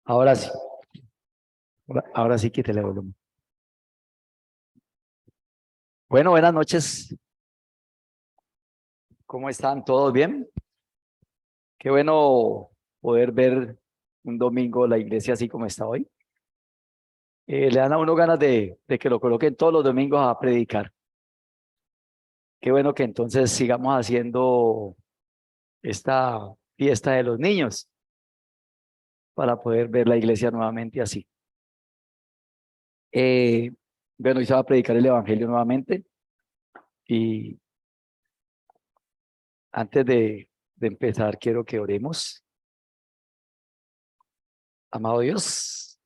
Ahora sí, ahora sí quítale el volumen. Bueno, buenas noches. ¿Cómo están? ¿Todos bien? Qué bueno poder ver un domingo la iglesia así como está hoy. Le dan a uno ganas de que lo coloquen todos los domingos a predicar. Qué bueno que entonces sigamos haciendo esta fiesta de los niños para poder ver la iglesia nuevamente así. Eh, bueno, hoy se va a predicar el evangelio nuevamente y antes de empezar quiero que oremos. Amado Dios,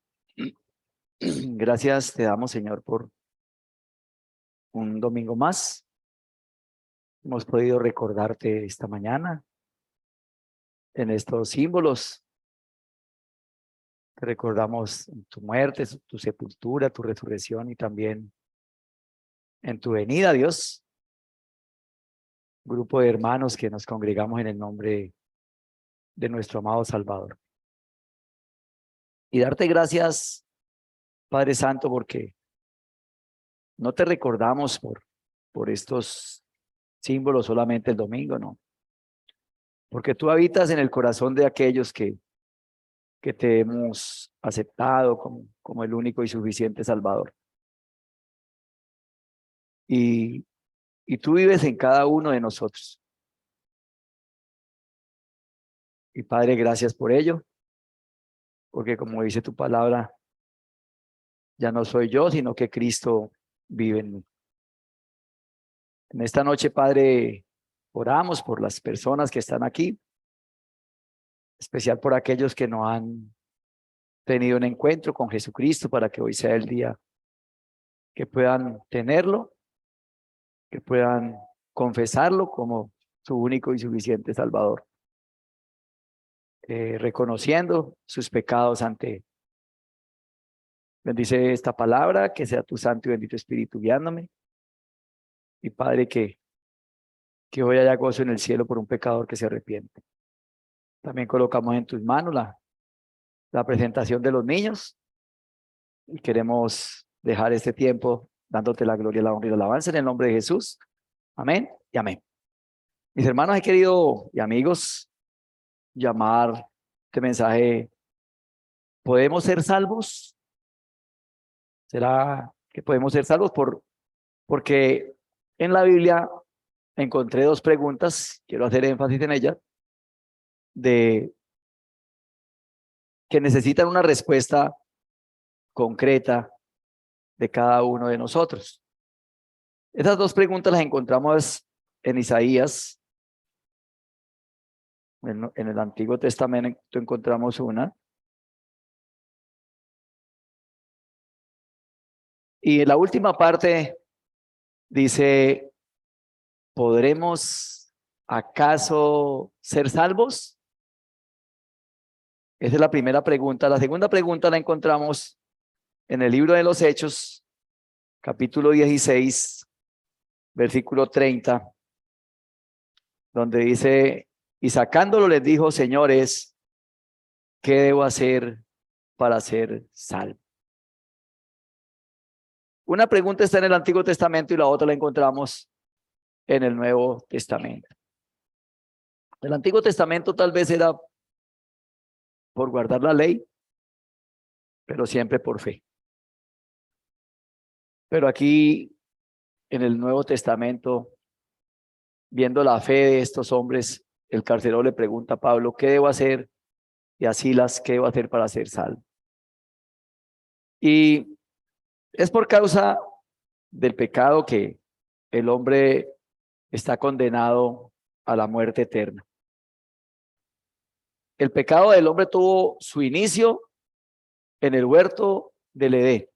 gracias te damos, Señor, por un domingo más. Hemos podido recordarte esta mañana en estos símbolos. Te recordamos en tu muerte, tu sepultura, tu resurrección y también en tu venida, Dios. Grupo de hermanos que nos congregamos en el nombre de nuestro amado Salvador. Y darte gracias, Padre Santo, porque no te recordamos por estos símbolos solamente el domingo, no. Porque tú habitas en el corazón de aquellos que te hemos aceptado como el único y suficiente Salvador. Y, y tú vives en cada uno de nosotros. Y Padre, gracias por ello, porque como dice tu palabra, ya no soy yo, sino que Cristo vive en mí. En esta noche, Padre, oramos por las personas que están aquí, especial por aquellos que no han tenido un encuentro con Jesucristo, para que hoy sea el día que puedan tenerlo, que puedan confesarlo como su único y suficiente Salvador, reconociendo sus pecados ante Él. Bendice esta palabra, que sea tu santo y bendito Espíritu guiándome. Y Padre, que hoy haya gozo en el cielo por un pecador que se arrepiente. También colocamos en tus manos la presentación de los niños y queremos dejar este tiempo dándote la gloria, la honra y la alabanza en el nombre de Jesús. Amén y amén. Mis hermanos, he querido y amigos llamar este mensaje: ¿podemos ser salvos? ¿Será que podemos ser salvos? Porque en la Biblia encontré dos preguntas, quiero hacer énfasis en ellas, de que necesitan una respuesta concreta de cada uno de nosotros. Esas dos preguntas las encontramos en Isaías. En el Antiguo Testamento encontramos una. Y en la última parte dice: ¿podremos acaso ser salvos? Esa es la primera pregunta. La segunda pregunta la encontramos en el libro de los Hechos, capítulo 16, versículo 30, donde dice: y sacándolo les dijo: señores, ¿qué debo hacer para ser salvo? Una pregunta está en el Antiguo Testamento y la otra la encontramos en el Nuevo Testamento. El Antiguo Testamento tal vez era por guardar la ley, pero siempre por fe. Pero aquí en el Nuevo Testamento, viendo la fe de estos hombres, el carcelero le pregunta a Pablo: ¿qué debo hacer? Y a Silas: ¿qué debo hacer para ser salvo? Y es por causa del pecado que el hombre está condenado a la muerte eterna. El pecado del hombre tuvo su inicio en el huerto del Edén.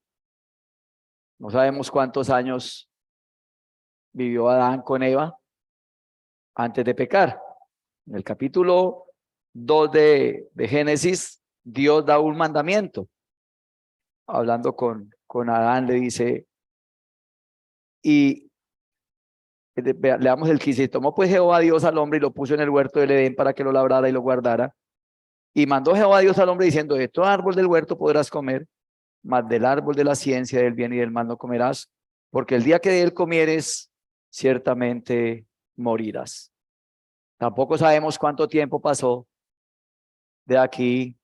No sabemos cuántos años vivió Adán con Eva antes de pecar. En el capítulo 2 de Génesis, Dios da un mandamiento. Hablando con Adán, le dice, y leamos el 15: tomó pues Jehová Dios al hombre y lo puso en el huerto del Edén para que lo labrara y lo guardara. Y mandó Jehová Dios al hombre diciendo, de todo árbol del huerto podrás comer, mas del árbol de la ciencia del bien y del mal no comerás, porque el día que de él comieres, ciertamente morirás. Tampoco sabemos cuánto tiempo pasó de aquí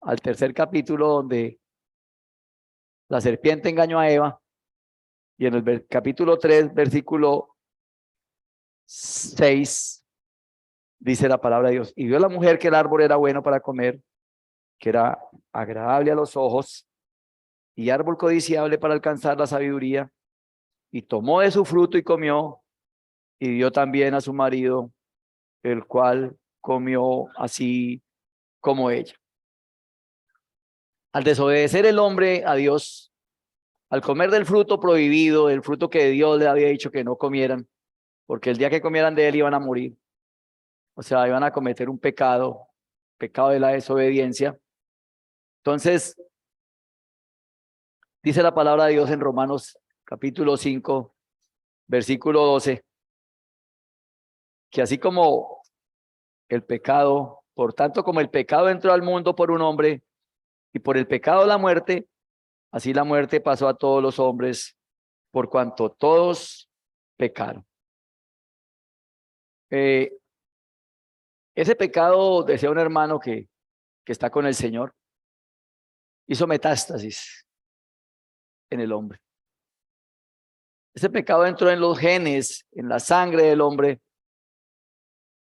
al tercer capítulo donde la serpiente engañó a Eva, y en el capítulo 3, versículo 6, dice la palabra de Dios, y vio la mujer que el árbol era bueno para comer, que era agradable a los ojos, y árbol codiciable para alcanzar la sabiduría, y tomó de su fruto y comió, y dio también a su marido, el cual comió así como ella. Al desobedecer el hombre a Dios, al comer del fruto prohibido, el fruto que Dios le había dicho que no comieran, porque el día que comieran de él iban a morir, o sea, iban a cometer un pecado, pecado de la desobediencia. Entonces, dice la palabra de Dios en Romanos capítulo 5, versículo 12, que así como el pecado, por tanto como el pecado entró al mundo por un hombre y por el pecado la muerte, así la muerte pasó a todos los hombres por cuanto todos pecaron. Ese pecado, decía un hermano que está con el Señor, hizo metástasis en el hombre. Ese pecado entró en los genes, en la sangre del hombre,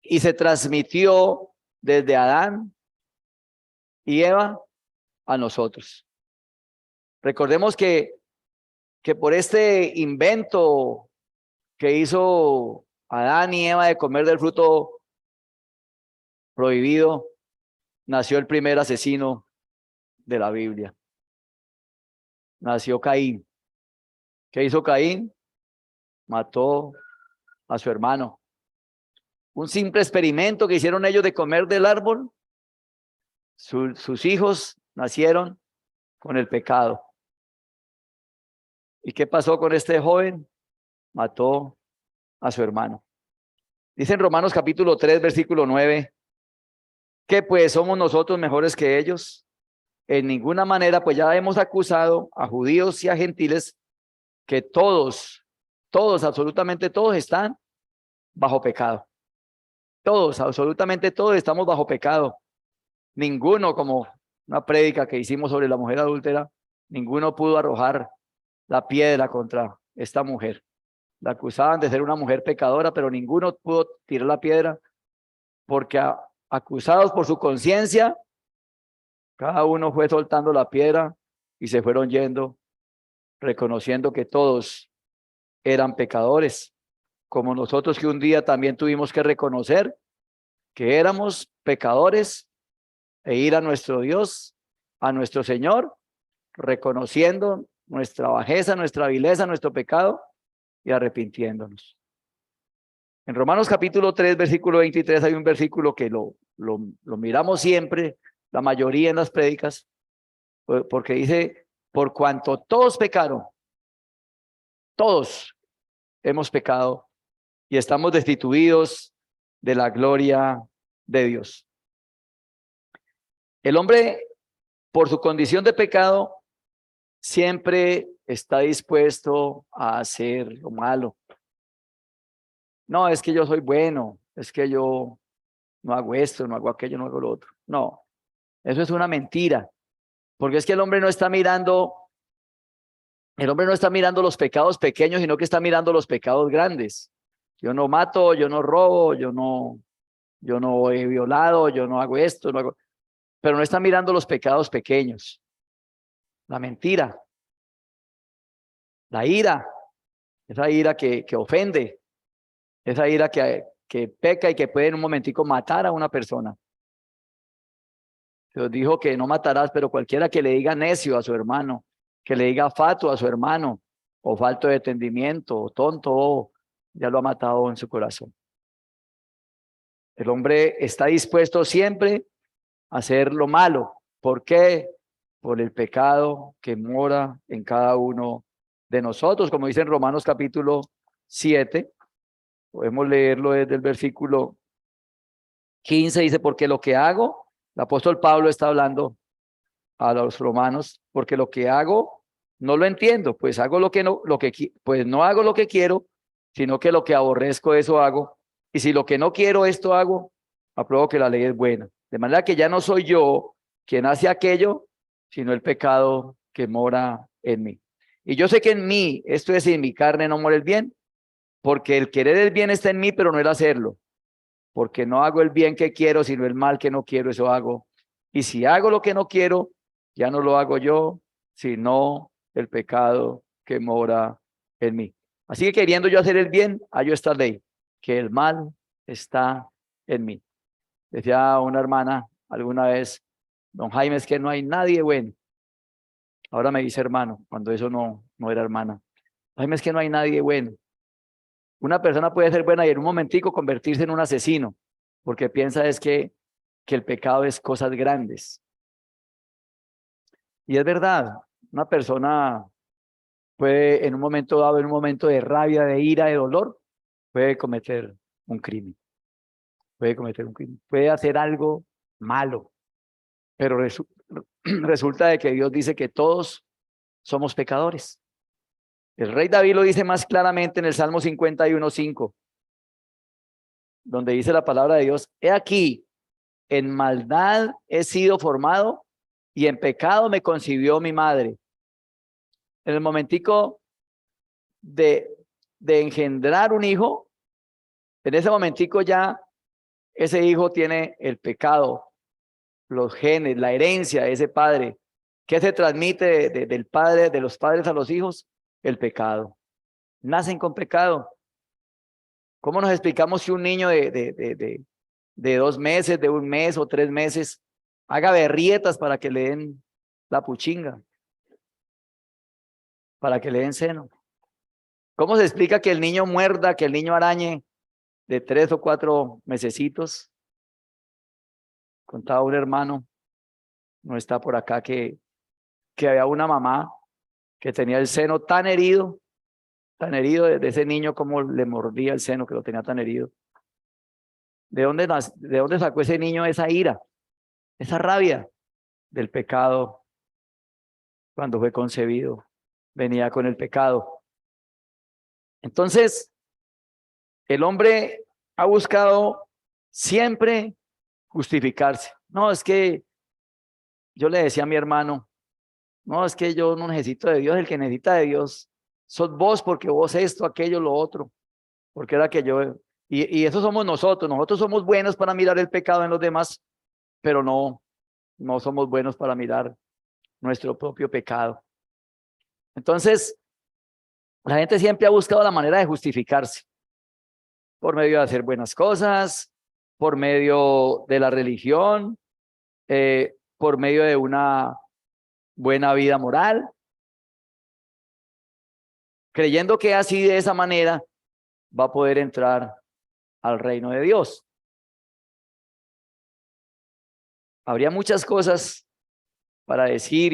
y se transmitió desde Adán y Eva a nosotros. Recordemos que por este invento que hizo Adán y Eva de comer del fruto prohibido, nació el primer asesino de la Biblia. Nació Caín. ¿Qué hizo Caín? Mató a su hermano. Un simple experimento que hicieron ellos de comer del árbol, sus hijos nacieron con el pecado. ¿Y qué pasó con este joven? Mató a su hermano. Dice en Romanos capítulo 3, versículo 9, ¿qué pues somos nosotros mejores que ellos? En ninguna manera, pues ya hemos acusado a judíos y a gentiles que todos, absolutamente todos están bajo pecado. Todos, absolutamente todos estamos bajo pecado. Ninguno, como una prédica que hicimos sobre la mujer adúltera, ninguno pudo arrojar la piedra contra esta mujer. La acusaban de ser una mujer pecadora, pero ninguno pudo tirar la piedra porque acusados por su conciencia, cada uno fue soltando la piedra y se fueron yendo, reconociendo que todos eran pecadores, como nosotros que un día también tuvimos que reconocer que éramos pecadores e ir a nuestro Dios, a nuestro Señor, reconociendo nuestra bajeza, nuestra vileza, nuestro pecado y arrepintiéndonos. En Romanos capítulo 3, versículo 23 hay un versículo que lo miramos siempre, la mayoría en las prédicas, porque dice, por cuanto todos pecaron, todos hemos pecado y estamos destituidos de la gloria de Dios. El hombre, por su condición de pecado, siempre está dispuesto a hacer lo malo. No, es que yo soy bueno, es que yo no hago esto, no hago aquello, no hago lo otro. No, eso es una mentira, porque es que el hombre no está mirando los pecados pequeños, sino que está mirando los pecados grandes. Yo no mato, yo no robo, yo no he violado, yo no hago esto, no hago... pero no está mirando los pecados pequeños. La mentira, la ira, esa ira que ofende, esa ira que peca y que puede en un momentico matar a una persona. Dios dijo que no matarás, pero cualquiera que le diga necio a su hermano, que le diga fatuo a su hermano, o falto de entendimiento, o tonto, ya lo ha matado en su corazón. El hombre está dispuesto siempre a hacer lo malo. ¿Por qué? Por el pecado que mora en cada uno de nosotros, como dice en Romanos capítulo 7, podemos leerlo desde el versículo 15, dice, porque lo que hago, El apóstol Pablo está hablando a los romanos, porque lo que hago no lo entiendo, pues hago pues no hago lo que quiero, sino que lo que aborrezco, eso hago. Y si lo que no quiero, esto hago, apruebo que la ley es buena. De manera que ya no soy yo quien hace aquello, sino el pecado que mora en mí. Y yo sé que en mí, esto es, en mi carne no mora el bien, porque el querer el bien está en mí, pero no el hacerlo. Porque no hago el bien que quiero, sino el mal que no quiero, eso hago. Y si hago lo que no quiero, ya no lo hago yo, sino el pecado que mora en mí. Así que queriendo yo hacer el bien, hallo esta ley, que el mal está en mí. Decía una hermana alguna vez, don Jaime, es que no hay nadie bueno. Ahora me dice hermano, cuando eso no era hermana. Jaime, es que no hay nadie bueno. Una persona puede ser buena y en un momentico convertirse en un asesino, porque piensa es que el pecado es cosas grandes. Y es verdad, una persona puede en un momento dado, en un momento de rabia, de ira, de dolor, puede cometer un crimen. Puede hacer algo malo, pero resulta de que Dios dice que todos somos pecadores. El rey David lo dice más claramente en el Salmo 51:5, donde dice la palabra de Dios: he aquí, en maldad he sido formado y en pecado me concibió mi madre. En el momentico de engendrar un hijo, en ese momentico ya ese hijo tiene el pecado, los genes, la herencia de ese padre. ¿Qué se transmite del padre, de los padres a los hijos? El pecado. Nacen con pecado. ¿Cómo nos explicamos si un niño de 2 meses, de 1 mes o 3 meses haga berrietas para que le den la puchinga, para que le den seno? ¿Cómo se explica que el niño muerda, que el niño arañe de 3 o 4 mesecitos? Contaba un hermano, no está por acá, que había una mamá que tenía el seno tan herido de ese niño, como le mordía el seno, que lo tenía tan herido. ¿De dónde sacó ese niño esa ira, esa rabia? Del pecado. Cuando fue concebido, venía con el pecado. Entonces, el hombre ha buscado siempre justificarse. No, es que yo le decía a mi hermano, no, es que yo no necesito de Dios, el que necesita de Dios sos vos, porque vos esto, aquello, lo otro, porque era que yo, y eso somos nosotros somos buenos para mirar el pecado en los demás, pero no somos buenos para mirar nuestro propio pecado. Entonces, la gente siempre ha buscado la manera de justificarse, por medio de hacer buenas cosas, por medio de la religión, por medio de una buena vida moral, creyendo que así, de esa manera, va a poder entrar al reino de Dios. Habría muchas cosas para decir,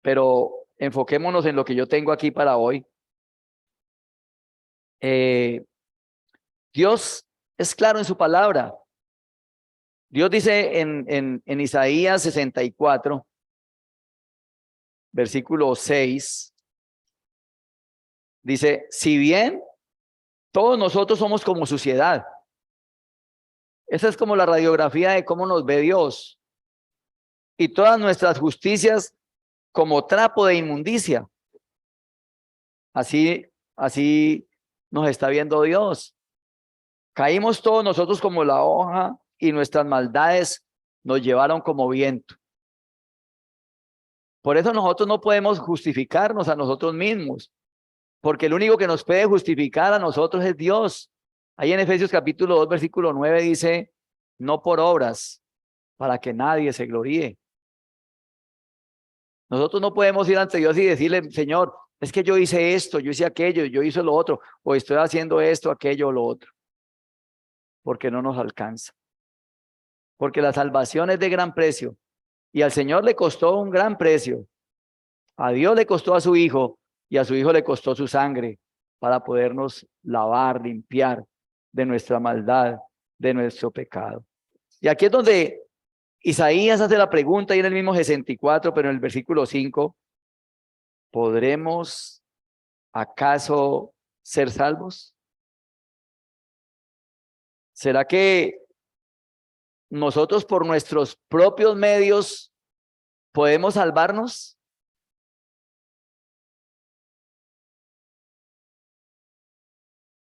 pero enfoquémonos en lo que yo tengo aquí para hoy. Dios es claro en su palabra. Dios dice en Isaías 64, versículo 6, dice: si bien todos nosotros somos como suciedad. Esa es como la radiografía de cómo nos ve Dios. Y todas nuestras justicias como trapo de inmundicia. Así nos está viendo Dios. Caímos todos nosotros como la hoja y nuestras maldades nos llevaron como viento. Por eso nosotros no podemos justificarnos a nosotros mismos, porque el único que nos puede justificar a nosotros es Dios. Ahí en Efesios capítulo 2, versículo 9 dice: no por obras, para que nadie se gloríe. Nosotros no podemos ir ante Dios y decirle: Señor, es que yo hice esto, yo hice aquello, yo hice lo otro, o estoy haciendo esto, aquello, lo otro. Porque no nos alcanza. Porque la salvación es de gran precio. Y al Señor le costó un gran precio. A Dios le costó a su Hijo, y a su Hijo le costó su sangre, para podernos lavar, limpiar de nuestra maldad, de nuestro pecado. Y aquí es donde Isaías hace la pregunta, y en el mismo 64, pero en el versículo 5, ¿podremos acaso ser salvos? ¿Será que nosotros por nuestros propios medios podemos salvarnos?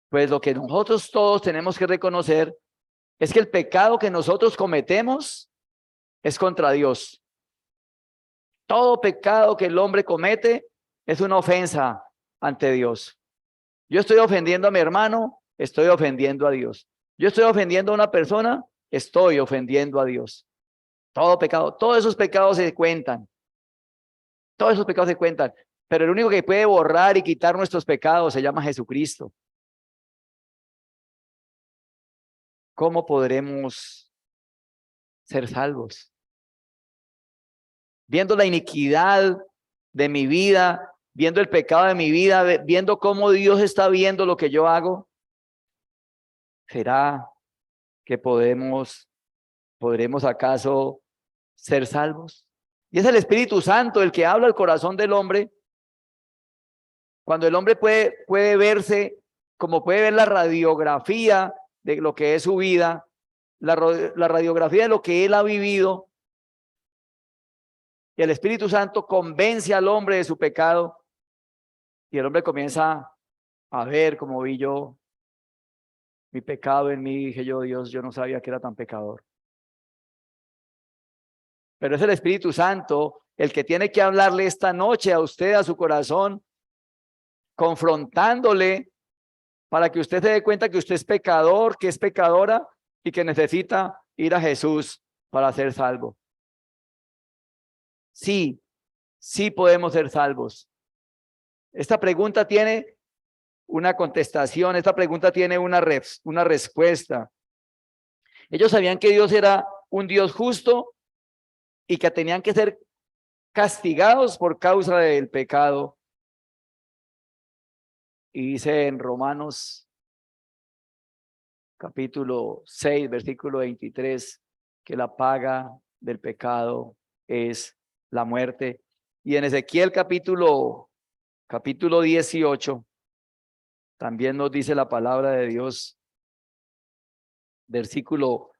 Pues lo que nosotros todos tenemos que reconocer es que el pecado que nosotros cometemos es contra Dios. Todo pecado que el hombre comete es una ofensa ante Dios. Yo estoy ofendiendo a mi hermano, estoy ofendiendo a Dios. Yo estoy ofendiendo a una persona, estoy ofendiendo a Dios. Todo pecado, todos esos pecados se cuentan. Todos esos pecados se cuentan. Pero el único que puede borrar y quitar nuestros pecados se llama Jesucristo. ¿Cómo podremos ser salvos? Viendo la iniquidad de mi vida, viendo el pecado de mi vida, viendo cómo Dios está viendo lo que yo hago, ¿será que podremos acaso ser salvos? Y es el Espíritu Santo el que habla al corazón del hombre. Cuando el hombre puede verse, como puede ver la radiografía de lo que es su vida, la radiografía de lo que él ha vivido, y el Espíritu Santo convence al hombre de su pecado, y el hombre comienza a ver como vi yo mi pecado en mí. Dije yo, Dios, yo no sabía que era tan pecador. Pero es el Espíritu Santo el que tiene que hablarle esta noche a usted, a su corazón, confrontándole para que usted se dé cuenta que usted es pecador, que es pecadora y que necesita ir a Jesús para ser salvo. Sí, sí podemos ser salvos. Esta pregunta tiene una contestación, esta pregunta tiene una respuesta. Ellos sabían que Dios era un Dios justo y que tenían que ser castigados por causa del pecado. Y dice en Romanos capítulo 6, versículo 23, que la paga del pecado es la muerte. Y en Ezequiel capítulo 18, también nos dice la palabra de Dios, versículo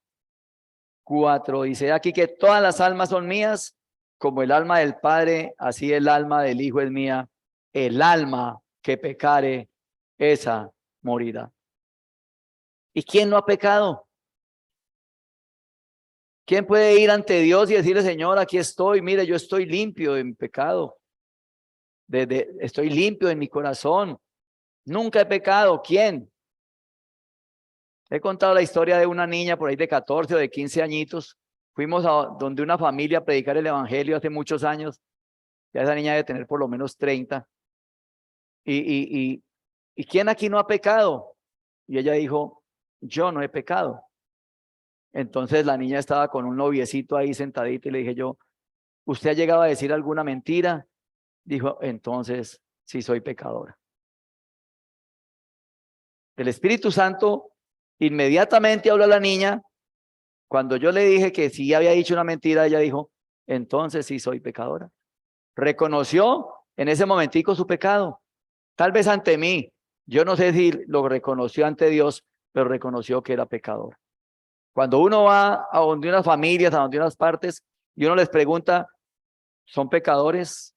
4, dice aquí que todas las almas son mías, como el alma del Padre, así el alma del Hijo es mía. El alma que pecare, esa morirá. ¿Y quién no ha pecado? ¿Quién puede ir ante Dios y decirle, Señor, aquí estoy, mire, yo estoy limpio de mi pecado, estoy limpio en mi corazón, nunca he pecado? ¿Quién? He contado la historia de una niña por ahí de 14 o de 15 añitos. Fuimos a donde una familia a predicar el evangelio hace muchos años. Ya esa niña debe tener por lo menos 30. ¿Y quién aquí no ha pecado? Y ella dijo, yo no he pecado. Entonces la niña estaba con un noviecito ahí sentadito y le dije yo, ¿usted ha llegado a decir alguna mentira? Dijo, entonces sí soy pecadora. El Espíritu Santo inmediatamente habló a la niña. Cuando yo le dije que sí había dicho una mentira, ella dijo, entonces sí soy pecadora. Reconoció en ese momentico su pecado, tal vez ante mí. Yo no sé si lo reconoció ante Dios, pero reconoció que era pecador. Cuando uno va a donde unas familias, a donde unas partes, y uno les pregunta, ¿son pecadores?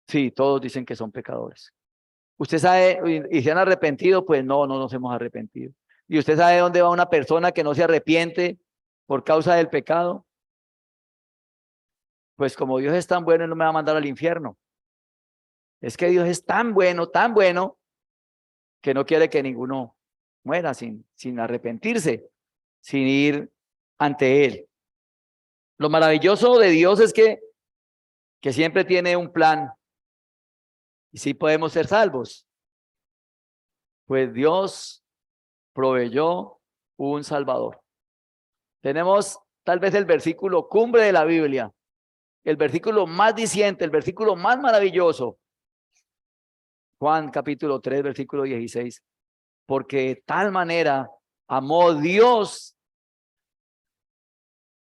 Sí, todos dicen que son pecadores. ¿Usted sabe y se han arrepentido? Pues no nos hemos arrepentido. ¿Y usted sabe dónde va una persona que no se arrepiente por causa del pecado? Pues como Dios es tan bueno, Él no me va a mandar al infierno. Es que Dios es tan bueno, que no quiere que ninguno muera sin arrepentirse, sin ir ante Él. Lo maravilloso de Dios es que siempre tiene un plan. Y sí podemos ser salvos. Pues Dios proveyó un Salvador. Tenemos tal vez el versículo cumbre de la Biblia, el versículo más diciente, el versículo más maravilloso. Juan capítulo 3, versículo 16. Porque de tal manera amó Dios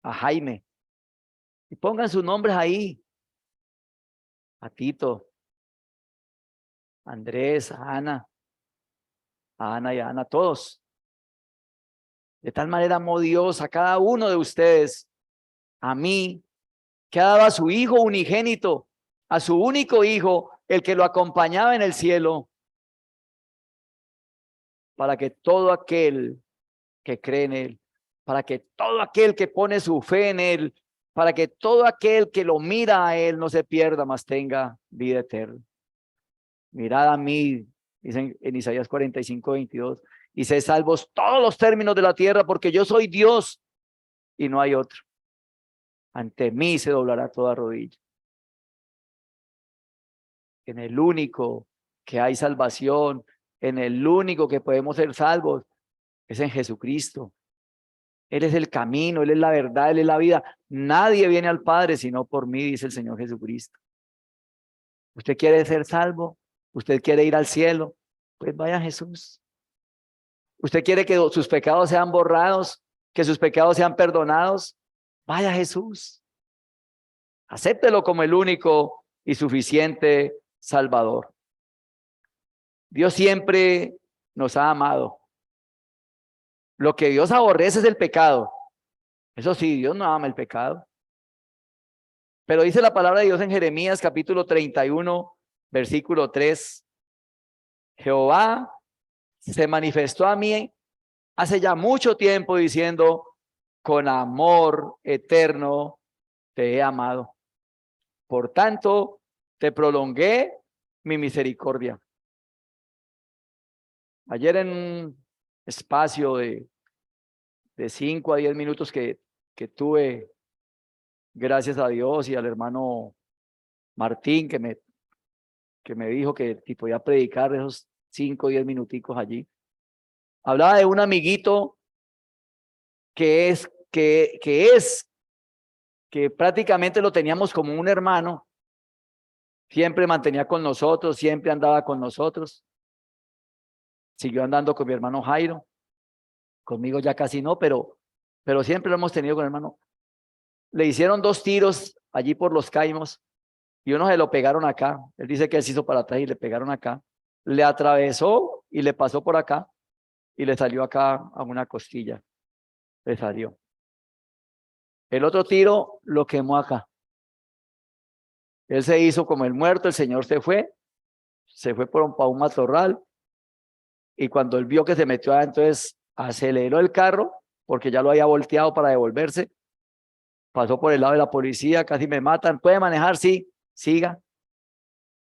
a Jaime. Y pongan sus nombres ahí. A Tito, a Andrés, a Ana y a Ana, todos. De tal manera amó Dios a cada uno de ustedes, a mí, que ha dado a su Hijo unigénito, a su único Hijo, el que lo acompañaba en el cielo, para que todo aquel que cree en Él, para que todo aquel que pone su fe en Él, para que todo aquel que lo mira a Él no se pierda, mas tenga vida eterna. Mirad a mí, dicen en Isaías 45:22, y sed salvos todos los términos de la tierra, porque yo soy Dios y no hay otro. Ante mí se doblará toda rodilla. En el único que hay salvación, en el único que podemos ser salvos, es en Jesucristo. Él es el camino, Él es la verdad, Él es la vida. Nadie viene al Padre sino por mí, dice el Señor Jesucristo. ¿Usted quiere ser salvo? ¿Usted quiere ir al cielo? Pues vaya a Jesús. ¿Usted quiere que sus pecados sean borrados, que sus pecados sean perdonados? Vaya a Jesús. Acéptelo como el único y suficiente Salvador. Dios siempre nos ha amado. Lo que Dios aborrece es el pecado. Eso sí, Dios no ama el pecado. Pero dice la palabra de Dios en Jeremías capítulo 31, versículo 3. Jehová se manifestó a mí hace ya mucho tiempo diciendo, con amor eterno te he amado. Por tanto, te prolongué mi misericordia. Ayer en un espacio de 5 a 10 minutos que tuve, gracias a Dios y al hermano Martín que me dijo que podía predicar esos 5 o 10 minuticos allí. Hablaba de un amiguito que prácticamente lo teníamos como un hermano. Siempre mantenía con nosotros, siempre andaba con nosotros. Siguió andando con mi hermano Jairo. Conmigo ya casi no, pero siempre lo hemos tenido con el hermano. Le hicieron 2 tiros allí por los Caimos y uno se lo pegaron acá. Él dice que él se hizo para atrás y le pegaron acá. Le atravesó y le pasó por acá y le salió acá a una costilla. Le salió. El otro tiro lo quemó acá. Él se hizo como el muerto, el Señor se fue para un matorral y cuando él vio que se metió adentro, entonces aceleró el carro porque ya lo había volteado para devolverse. Pasó por el lado de la policía, casi me matan. ¿Puede manejar? Sí, siga.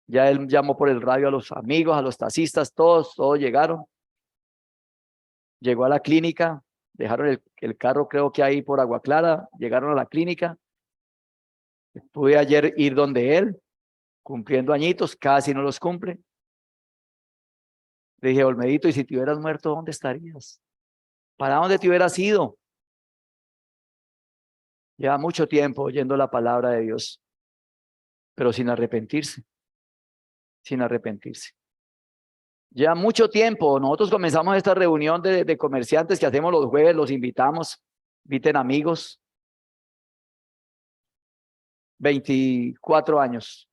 Ya él llamó por el radio a los amigos, a los taxistas, todos llegaron. Llegó a la clínica, dejaron el carro creo que ahí por Agua Clara, llegaron a la clínica. Pude ayer ir donde él, cumpliendo añitos, casi no los cumple. Le dije, Olmedito, ¿y si te hubieras muerto, dónde estarías? ¿Para dónde te hubieras ido? Lleva mucho tiempo oyendo la palabra de Dios, pero sin arrepentirse, sin arrepentirse. Lleva mucho tiempo. Nosotros comenzamos esta reunión de comerciantes que hacemos los jueves, los invitamos, inviten amigos. 24 años.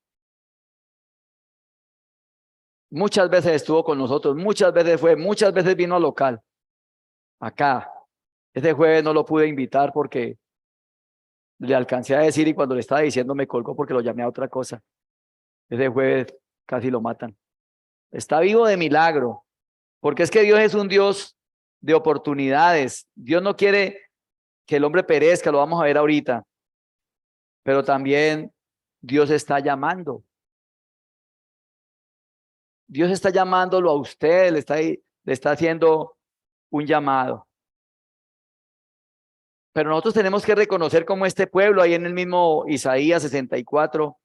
Muchas veces estuvo con nosotros, muchas veces vino al local. Acá. Ese jueves no lo pude invitar porque le alcancé a decir y cuando le estaba diciendo me colgó porque lo llamé a otra cosa. Ese jueves casi lo matan. Está vivo de milagro, porque es que Dios es un Dios de oportunidades. Dios no quiere que el hombre perezca, lo vamos a ver ahorita. Pero también Dios está llamando. Dios está llamándolo a usted, le está haciendo un llamado. Pero nosotros tenemos que reconocer como este pueblo, ahí en el mismo Isaías 64,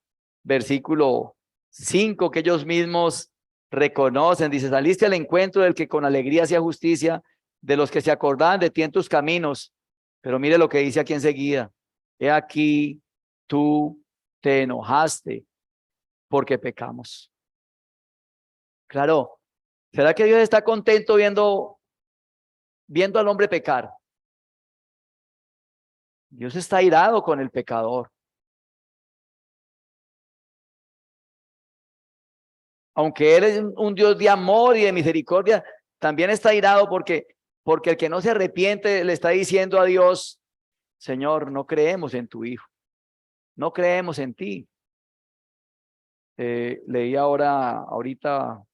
versículo 5, que ellos mismos reconocen, dice, saliste al encuentro del que con alegría hacía justicia, de los que se acordaban de ti en tus caminos. Pero mire lo que dice aquí enseguida, he aquí, tú te enojaste porque pecamos. Claro, ¿será que Dios está contento viendo al hombre pecar? Dios está airado con el pecador. Aunque Él es un Dios de amor y de misericordia, también está airado porque el que no se arrepiente le está diciendo a Dios: Señor, no creemos en tu Hijo, no creemos en ti. Leí ahorita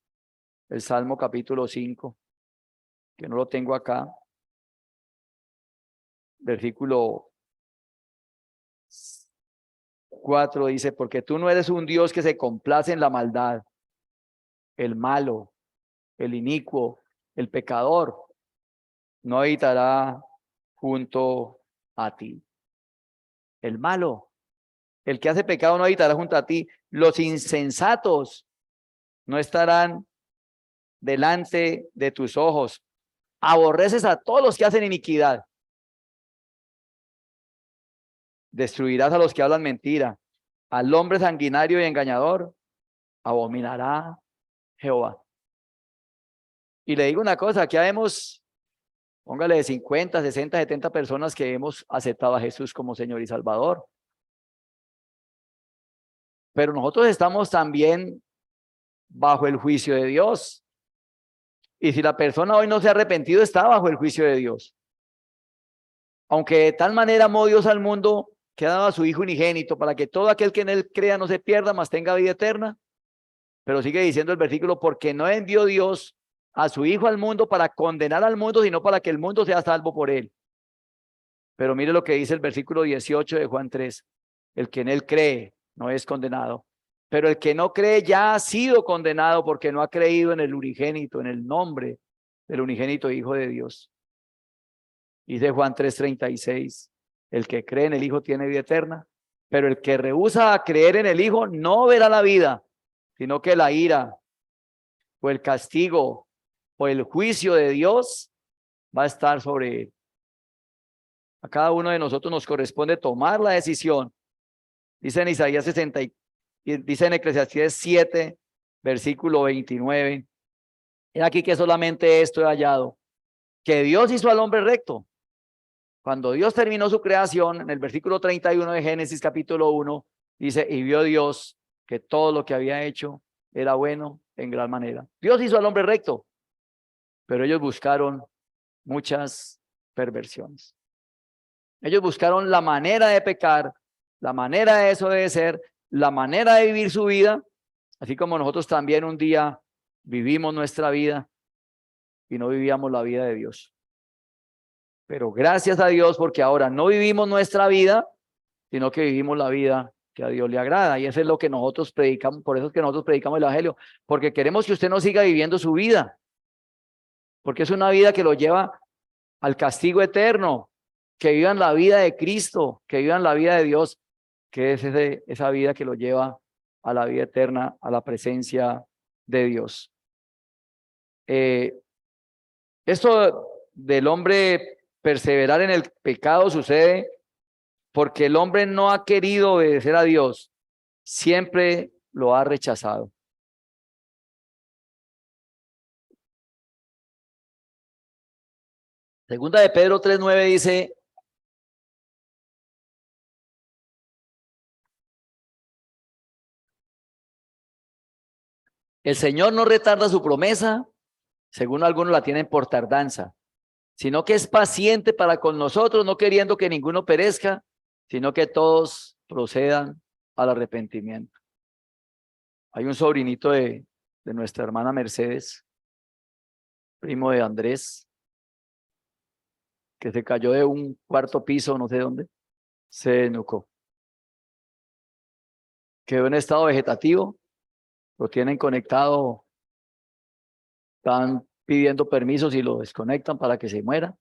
el Salmo capítulo 5, que no lo tengo acá, versículo 4 dice: porque tú no eres un Dios que se complace en la maldad, el malo, el inicuo, el pecador, no habitará junto a ti. El malo, el que hace pecado no habitará junto a ti. Los insensatos no estarán delante de tus ojos. Aborreces a todos los que hacen iniquidad. Destruirás a los que hablan mentira. Al hombre sanguinario y engañador abominará Jehová. Y le digo una cosa: aquí habemos, póngale de 50, 60, 70 personas que hemos aceptado a Jesús como Señor y Salvador. Pero nosotros estamos también bajo el juicio de Dios. Y si la persona hoy no se ha arrepentido, está bajo el juicio de Dios. Aunque de tal manera amó Dios al mundo que ha dado a su Hijo unigénito para que todo aquel que en él crea no se pierda, mas tenga vida eterna. Pero sigue diciendo el versículo: porque no envió Dios a su Hijo al mundo para condenar al mundo, sino para que el mundo sea salvo por él. Pero mire lo que dice el versículo 18 de Juan 3: el que en él cree no es condenado, pero el que no cree ya ha sido condenado porque no ha creído en el unigénito, en el nombre del unigénito Hijo de Dios. Dice Juan 3:36: el que cree en el Hijo tiene vida eterna, pero el que rehúsa a creer en el Hijo no verá la vida, sino que la ira o el castigo o el juicio de Dios va a estar sobre él. A cada uno de nosotros nos corresponde tomar la decisión. Dice en Isaías 60, dice en Eclesiastés 7, versículo 29. He aquí que solamente esto he hallado, que Dios hizo al hombre recto. Cuando Dios terminó su creación, en el versículo 31 de Génesis capítulo 1, dice: y vio Dios que todo lo que había hecho era bueno en gran manera. Dios hizo al hombre recto, pero ellos buscaron muchas perversiones. Ellos buscaron la manera de pecar, la manera de desobedecer, la manera de vivir su vida, así como nosotros también un día vivimos nuestra vida y no vivíamos la vida de Dios. Pero gracias a Dios, porque ahora no vivimos nuestra vida, sino que vivimos la vida que a Dios le agrada. Y eso es lo que nosotros predicamos, por eso es que nosotros predicamos el evangelio, porque queremos que usted no siga viviendo su vida, porque es una vida que lo lleva al castigo eterno. Que vivan la vida de Cristo, que vivan la vida de Dios, que es esa vida que lo lleva a la vida eterna, a la presencia de Dios. Esto del hombre perseverar en el pecado sucede porque el hombre no ha querido obedecer a Dios, siempre lo ha rechazado. Segunda de Pedro 3:9 dice: el Señor no retarda su promesa, según algunos la tienen por tardanza, sino que es paciente para con nosotros, no queriendo que ninguno perezca, sino que todos procedan al arrepentimiento. Hay un sobrinito de nuestra hermana Mercedes, primo de Andrés, que se cayó de un cuarto piso, no sé dónde, se desnucó. Quedó en estado vegetativo, lo tienen conectado, están pidiendo permisos y lo desconectan para que se muera.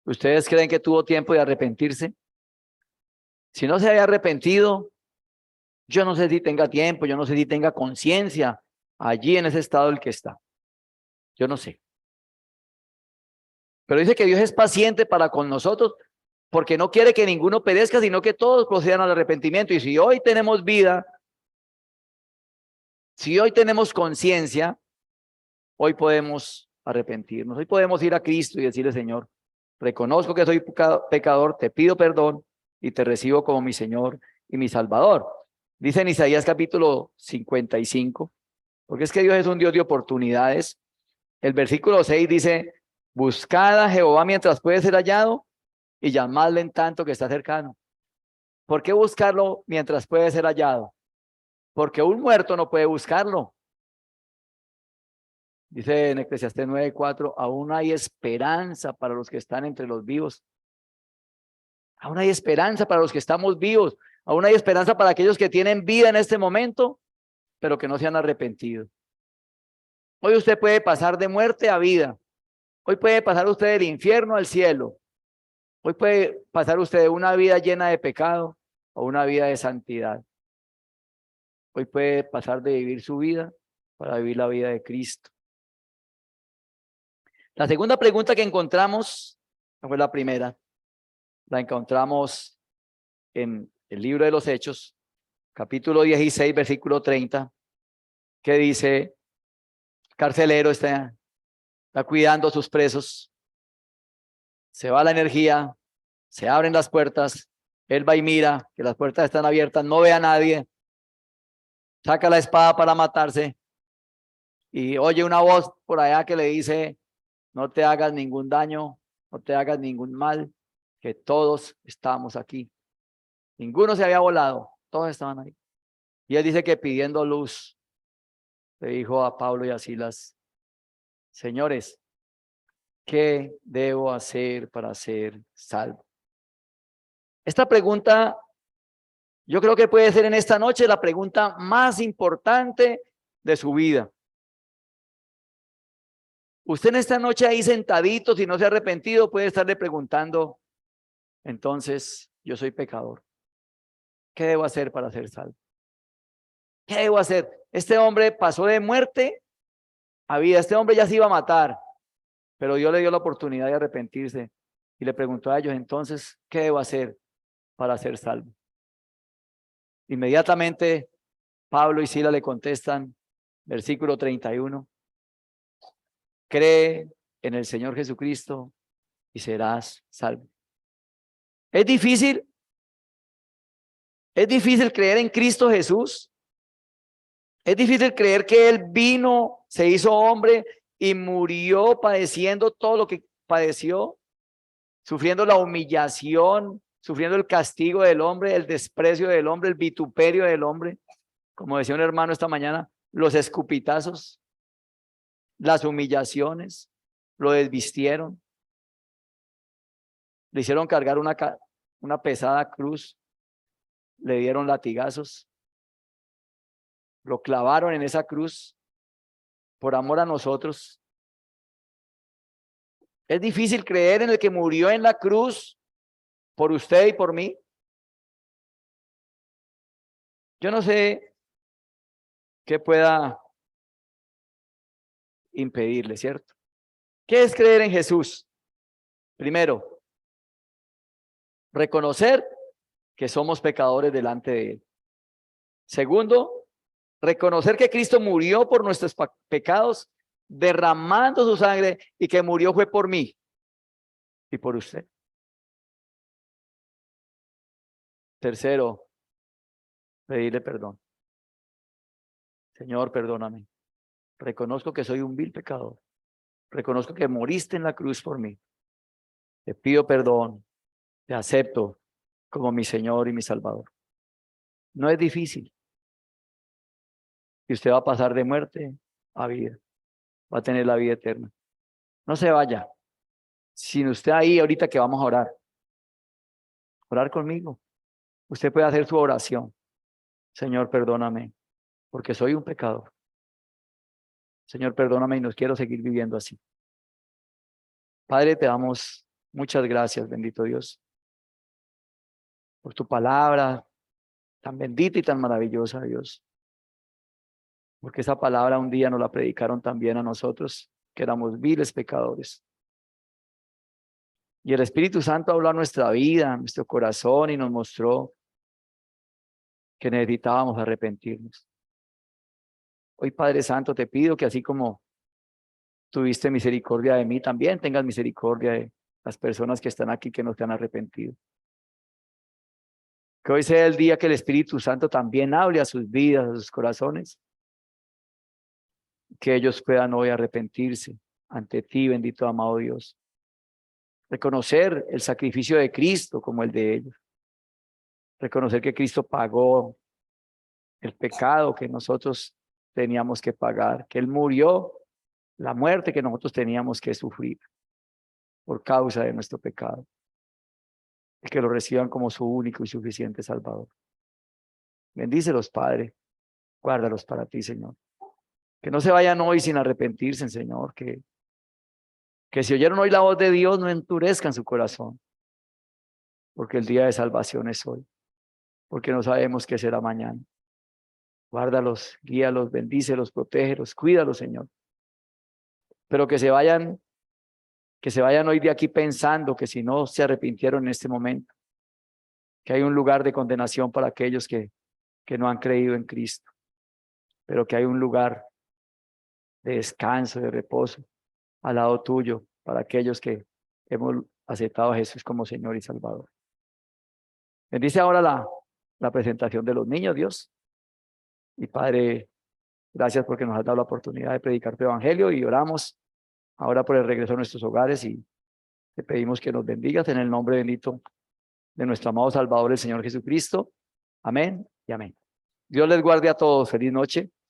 ¿Ustedes creen que tuvo tiempo de arrepentirse? Si no se había arrepentido, yo no sé si tenga tiempo, yo no sé si tenga conciencia allí en ese estado el que está. Yo no sé. Pero dice que Dios es paciente para con nosotros porque no quiere que ninguno perezca, sino que todos procedan al arrepentimiento. Y si hoy tenemos vida, si hoy tenemos conciencia, hoy podemos arrepentirnos. Hoy podemos ir a Cristo y decirle: Señor, Reconozco que soy pecador, te pido perdón y te recibo como mi Señor y mi Salvador. Dice en Isaías capítulo 55, porque es que Dios es un Dios de oportunidades. El versículo 6 dice, buscad a Jehová mientras puede ser hallado y llamadle en tanto que está cercano. ¿Por qué buscarlo mientras puede ser hallado? Porque un muerto no puede buscarlo. Dice en Eclesiastés 9:4, aún hay esperanza para los que están entre los vivos. Aún hay esperanza para los que estamos vivos. Aún hay esperanza para aquellos que tienen vida en este momento, pero que no se han arrepentido. Hoy usted puede pasar de muerte a vida. Hoy puede pasar usted del infierno al cielo. Hoy puede pasar usted de una vida llena de pecado a una vida de santidad. Hoy puede pasar de vivir su vida para vivir la vida de Cristo. La segunda pregunta que encontramos, no fue la primera, la encontramos en el libro de los Hechos, capítulo 16, versículo 30, que dice, carcelero está cuidando a sus presos, se va la energía, se abren las puertas, él va y mira que las puertas están abiertas, no ve a nadie, saca la espada para matarse y oye una voz por allá que le dice, no te hagas ningún daño, no te hagas ningún mal, que todos estamos aquí. Ninguno se había volado, todos estaban ahí. Y él dice que pidiendo luz, le dijo a Pablo y a Silas, señores, ¿qué debo hacer para ser salvo? Esta pregunta, yo creo que puede ser en esta noche la pregunta más importante de su vida. Usted en esta noche ahí sentadito, si no se ha arrepentido, puede estarle preguntando, entonces, yo soy pecador. ¿Qué debo hacer para ser salvo? ¿Qué debo hacer? Este hombre pasó de muerte a vida. Este hombre ya se iba a matar, pero Dios le dio la oportunidad de arrepentirse y le preguntó a ellos, entonces, ¿qué debo hacer para ser salvo? Inmediatamente Pablo y Silas le contestan, versículo 31, cree en el Señor Jesucristo y serás salvo. Es difícil creer en Cristo Jesús. Es difícil creer que Él vino, se hizo hombre y murió padeciendo todo lo que padeció, sufriendo la humillación, sufriendo el castigo del hombre, el desprecio del hombre, el vituperio del hombre. Como decía un hermano esta mañana, los escupitazos, las humillaciones, lo desvistieron, le hicieron cargar una pesada cruz, le dieron latigazos, lo clavaron en esa cruz por amor a nosotros. Es difícil creer en el que murió en la cruz por usted y por mí. Yo no sé qué pueda impedirle, ¿cierto? ¿Qué es creer en Jesús? Primero, reconocer que somos pecadores delante de Él. Segundo, reconocer que Cristo murió por nuestros pecados, derramando su sangre y que murió fue por mí y por usted. Tercero, pedirle perdón. Señor, perdóname. Reconozco que soy un vil pecador. Reconozco que moriste en la cruz por mí. Te pido perdón. Te acepto como mi Señor y mi Salvador. No es difícil. Y usted va a pasar de muerte a vida. Va a tener la vida eterna. No se vaya. Sin usted ahí, ahorita que vamos a orar. Orar conmigo. Usted puede hacer su oración. Señor, perdóname, porque soy un pecador. Señor, perdóname y no quiero seguir viviendo así. Padre, te damos muchas gracias, bendito Dios, por tu palabra tan bendita y tan maravillosa, Dios. Porque esa palabra un día nos la predicaron también a nosotros, que éramos viles pecadores. Y el Espíritu Santo habló a nuestra vida, a nuestro corazón y nos mostró que necesitábamos arrepentirnos. Hoy, Padre Santo, te pido que así como tuviste misericordia de mí, también tengas misericordia las personas que están aquí que no se han arrepentido. Que hoy sea el día que el Espíritu Santo también hable a sus vidas, a sus corazones. Que ellos puedan hoy arrepentirse ante ti, bendito amado Dios. Reconocer el sacrificio de Cristo como el de ellos. Reconocer que Cristo pagó el pecado que nosotros teníamos que pagar, que Él murió la muerte que nosotros teníamos que sufrir por causa de nuestro pecado. Y que lo reciban como su único y suficiente Salvador. Bendícelos, Padre. Guárdalos para ti, Señor. Que no se vayan hoy sin arrepentirse, Señor. Que si oyeron hoy la voz de Dios, no endurezcan su corazón. Porque el día de salvación es hoy. Porque no sabemos qué será mañana. Guárdalos, guíalos, bendícelos, protégelos, cuídalos, Señor. Pero que se vayan hoy de aquí pensando que si no se arrepintieron en este momento, que hay un lugar de condenación para aquellos que no han creído en Cristo, pero que hay un lugar de descanso, de reposo, al lado tuyo, para aquellos que hemos aceptado a Jesús como Señor y Salvador. Bendice ahora la presentación de los niños, Dios. Y Padre, gracias porque nos has dado la oportunidad de predicar tu evangelio y oramos ahora por el regreso a nuestros hogares y te pedimos que nos bendigas en el nombre bendito de nuestro amado Salvador, el Señor Jesucristo. Amén y amén. Dios les guarde a todos. Feliz noche.